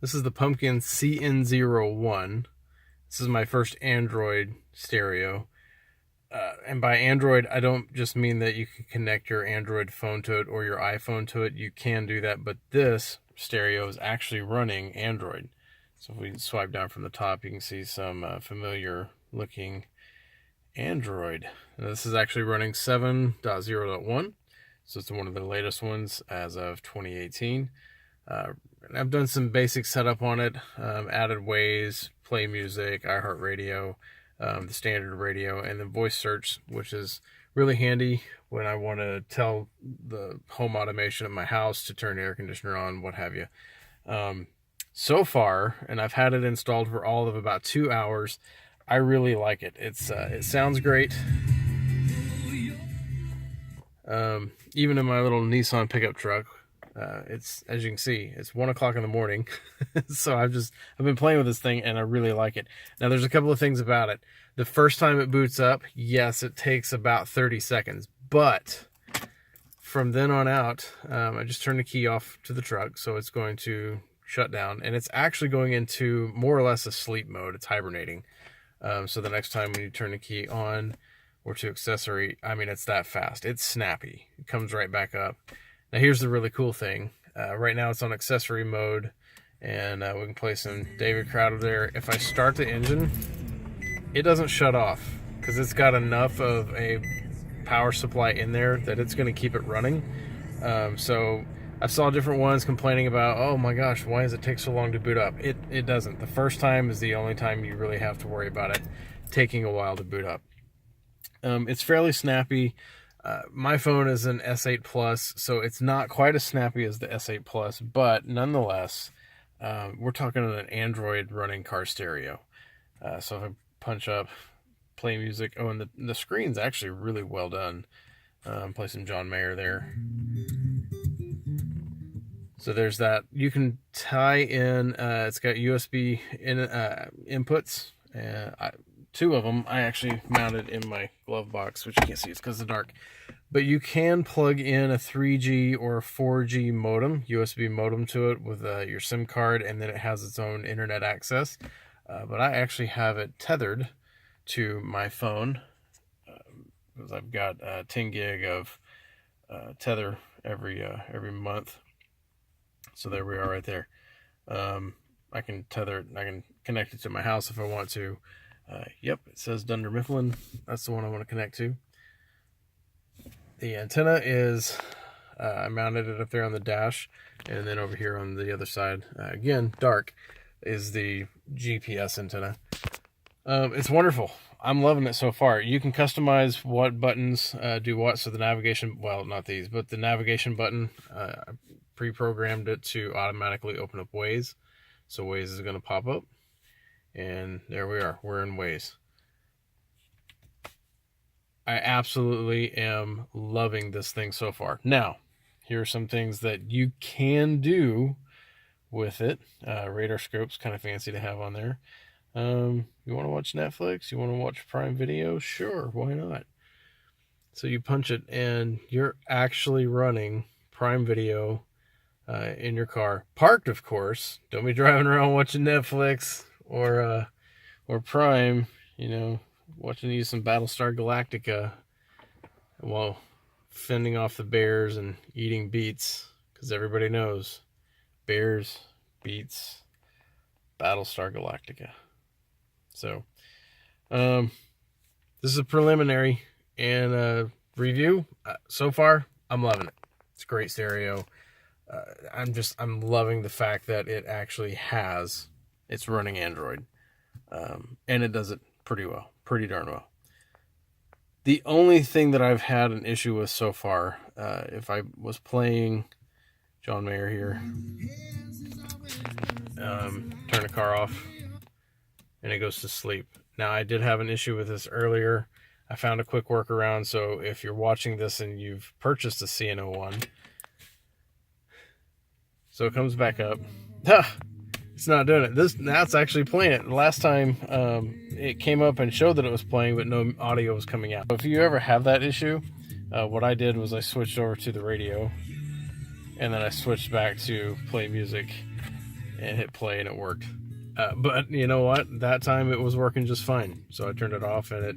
This is the Pumpkin CN01. This is my first Android stereo. And by Android, I don't just mean that you can connect your Android phone to it or your iPhone to it. You can do that, but this stereo is actually running Android. So if we swipe down from the top, you can see some familiar looking Android. Now, this is actually running 7.0.1. So it's one of the latest ones as of 2018. I've done some basic setup on it, added Waze, Play Music, iHeartRadio, the standard radio, and then voice search, which is really handy when I want to tell the home automation of my house to turn the air conditioner on, what have you. So far, and I've had it installed for all of about 2 hours, I really like it. It sounds great. Even in my little Nissan pickup truck, it's, as you can see, it's 1 o'clock in the morning. So I've been playing with this thing and I really like it. Now there's a couple of things about it. The first time it boots up, yes, it takes about 30 seconds, but from then on out, I just turn the key off to the truck. So it's going to shut down and it's actually going into more or less a sleep mode. It's hibernating. So the next time when you turn the key on or to accessory, I mean, it's that fast. It's snappy. It comes right back up. Now here's the really cool thing. Right now it's on accessory mode and we can play some David Crowder there. If I start the engine, it doesn't shut off because it's got enough of a power supply in there that it's going to keep it running. So I saw different ones complaining about, oh my gosh, why does it take so long to boot up? It doesn't. The first time is the only time you really have to worry about it taking a while to boot up. It's fairly snappy. My phone is an S8 Plus, so it's not quite as snappy as the S8 Plus, but nonetheless, we're talking an Android running car stereo. So if I punch up, play music, oh, and the screen's actually really well done. Play some John Mayer there. So there's that. You can tie in, it's got USB inputs, two of them I actually mounted in my glove box, which you can't see, it's because it's dark. But you can plug in a 3G or a 4G modem, USB modem to it with your SIM card, and then it has its own internet access. But I actually have it tethered to my phone because I've got 10 gig of tether every month. So there we are right there. I can tether it, I can connect it to my house if I want to. Yep, it says Dunder Mifflin. That's the one I want to connect to. The antenna is, I mounted it up there on the dash, and then over here on the other side, again, dark, is the GPS antenna. It's wonderful. I'm loving it so far. You can customize what buttons do what. So the navigation, well, not these, but the navigation button, I pre-programmed it to automatically open up Waze. So Waze is going to pop up. And there we are. We're in Waze. I absolutely am loving this thing so far. Now, here are some things that you can do with it. Radar scope's kind of fancy to have on there. You want to watch Netflix? You want to watch Prime Video? Sure, why not? So you punch it and you're actually running Prime Video in your car. Parked, of course. Don't be driving around watching Netflix or Prime, watching you some Battlestar Galactica while fending off the bears and eating beets, because everybody knows bears, beets, Battlestar Galactica. So this is a preliminary and review. So far, I'm loving it. It's a great stereo. I'm loving the fact that it actually it's running Android, and it does it pretty well, pretty darn well. The only thing that I've had an issue with so far, if I was playing John Mayer here, turn the car off, and it goes to sleep. Now, I did have an issue with this earlier. I found a quick workaround, so if you're watching this and you've purchased a CN01, so it comes back up. It's not doing it. Now it's actually playing it. Last time it came up and showed that it was playing, but no audio was coming out. If you ever have that issue, what I did was I switched over to the radio, and then I switched back to play music, and hit play, and it worked. But you know what? That time it was working just fine. So I turned it off, and it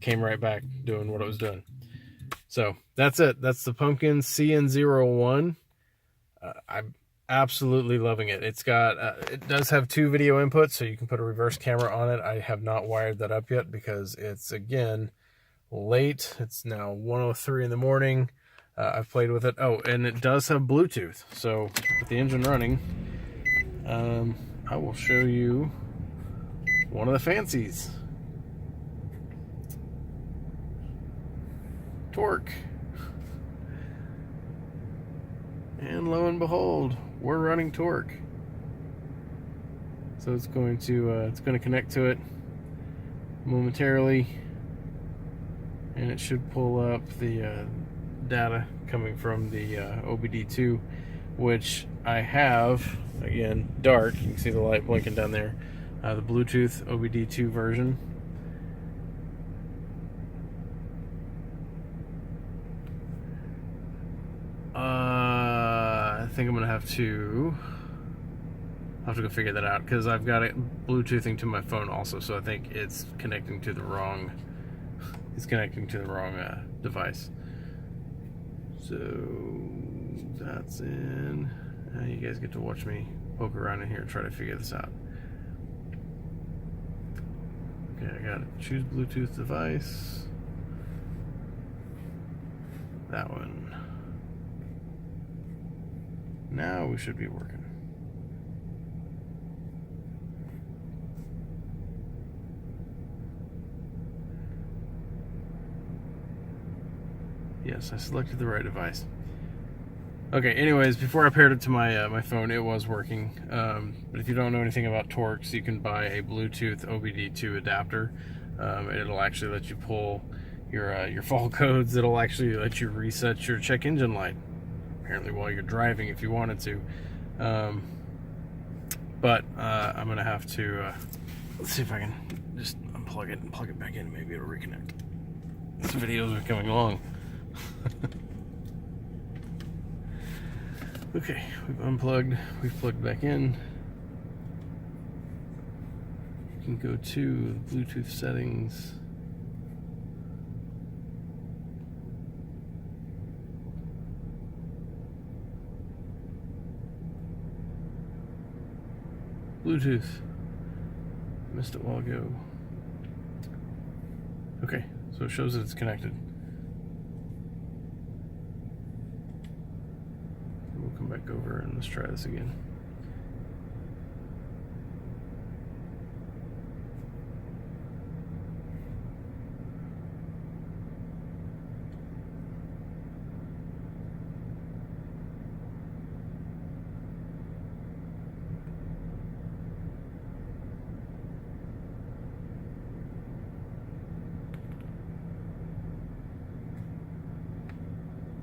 came right back doing what it was doing. So that's it. That's the Pumpkin CN01. I'm absolutely loving it. It's got, it does have 2 video inputs, so you can put a reverse camera on it. I have not wired that up yet because it's, again, late. It's now 1:03 in the morning. I've played with it. Oh, and it does have Bluetooth. So with the engine running, I will show you one of the fancies. Torque. And lo and behold, we're running torque. So it's going to connect to it momentarily, and it should pull up the data coming from the OBD2, which I have, again, dark. You can see the light blinking down there. The Bluetooth OBD2 version. I think I'm gonna have to go figure that out, because I've got it Bluetoothing to my phone also, so I think it's connecting to the wrong device. So that's in. Now you guys get to watch me poke around in here and try to figure this out. Okay, I gotta choose Bluetooth device. That one. Now we should be working. Yes, I selected the right device. Okay, anyways, before I paired it to my phone, it was working. But if you don't know anything about Torx, you can buy a Bluetooth OBD2 adapter. It'll actually let you pull your fault codes. It'll actually let you reset your check engine light, apparently while you're driving if you wanted to. But I'm gonna have to let's see if I can just unplug it and plug it back in. Maybe it'll reconnect. This video's becoming long. Okay, we've unplugged, we've plugged back in. You can go to the Bluetooth settings. Bluetooth. Missed it a while ago. Okay, so it shows that it's connected. We'll come back over and let's try this again.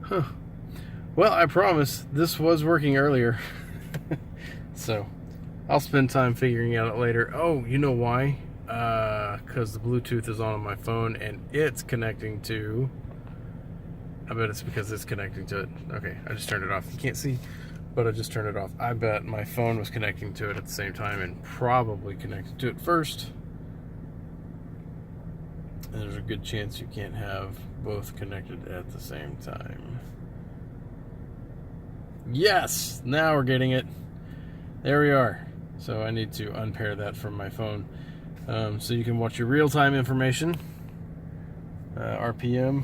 Huh. Well, I promise this was working earlier. So I'll spend time figuring it out later. Oh, you know why? Because the Bluetooth is on my phone and it's connecting to... I bet it's because it's connecting to it. Okay, I just turned it off. You can't see, but I just turned it off. I bet my phone was connecting to it at the same time and probably connected to it first. And there's a good chance you can't have both connected at the same time. Yes! Now we're getting it. There we are. So I need to unpair that from my phone. So you can watch your real-time information. RPM.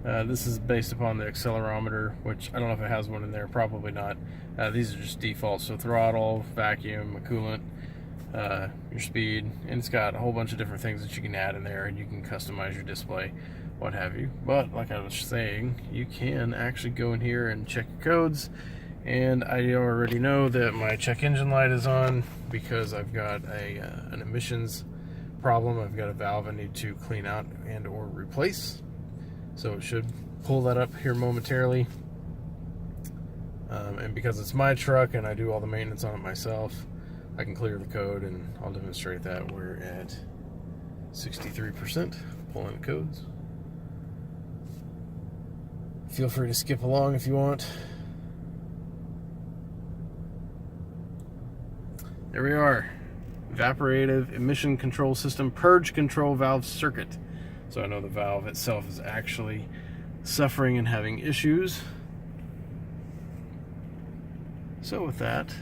This is based upon the accelerometer, which I don't know if it has one in there. Probably not. These are just default. So throttle, vacuum, coolant, your speed, and it's got a whole bunch of different things that you can add in there, and you can customize your display, what have you. But like I was saying, you can actually go in here and check your codes, and I already know that my check engine light is on because I've got an emissions problem. I've got a valve I need to clean out and or replace, so it should pull that up here momentarily. And because it's my truck and I do all the maintenance on it myself, I can clear the code, and I'll demonstrate that. We're at 63%, pulling the codes. Feel free to skip along if you want. There we are. Evaporative emission control system, purge control valve circuit. So I know the valve itself is actually suffering and having issues. So with that,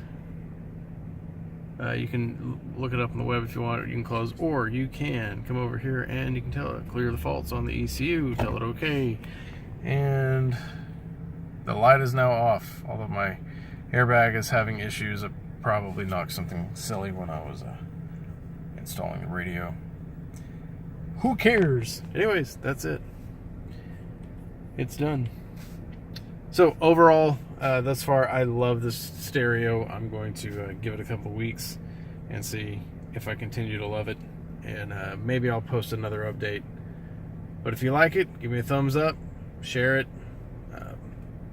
you can look it up on the web if you want, or you can close, or you can come over here and you can tell it, clear the faults on the ECU, tell it okay. And the light is now off, although my airbag is having issues. It probably knocked something silly when I was installing the radio. Who cares? Anyways, that's it. It's done. So overall, thus far, I love this stereo. I'm going to give it a couple weeks and see if I continue to love it. And maybe I'll post another update. But if you like it, give me a thumbs up, share it.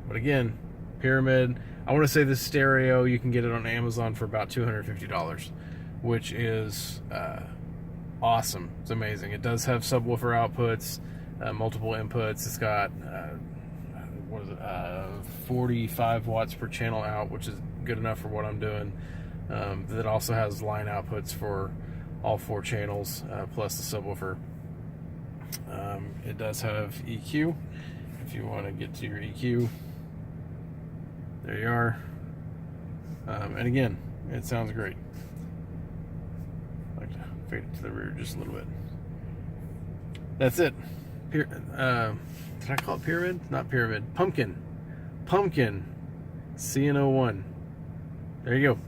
But again, Pyramid. I want to say this stereo, you can get it on Amazon for about $250, which is awesome. It's amazing. It does have subwoofer outputs, multiple inputs. It's got 45 watts per channel out, which is good enough for what I'm doing. It also has line outputs for all 4 channels, plus the subwoofer. It does have EQ. If you want to get to your EQ, there you are. And again, it sounds great. I'd like to fade it to the rear just a little bit. That's it. Did I call it Pyramid? Not Pyramid. Pumpkin. CN01. There you go.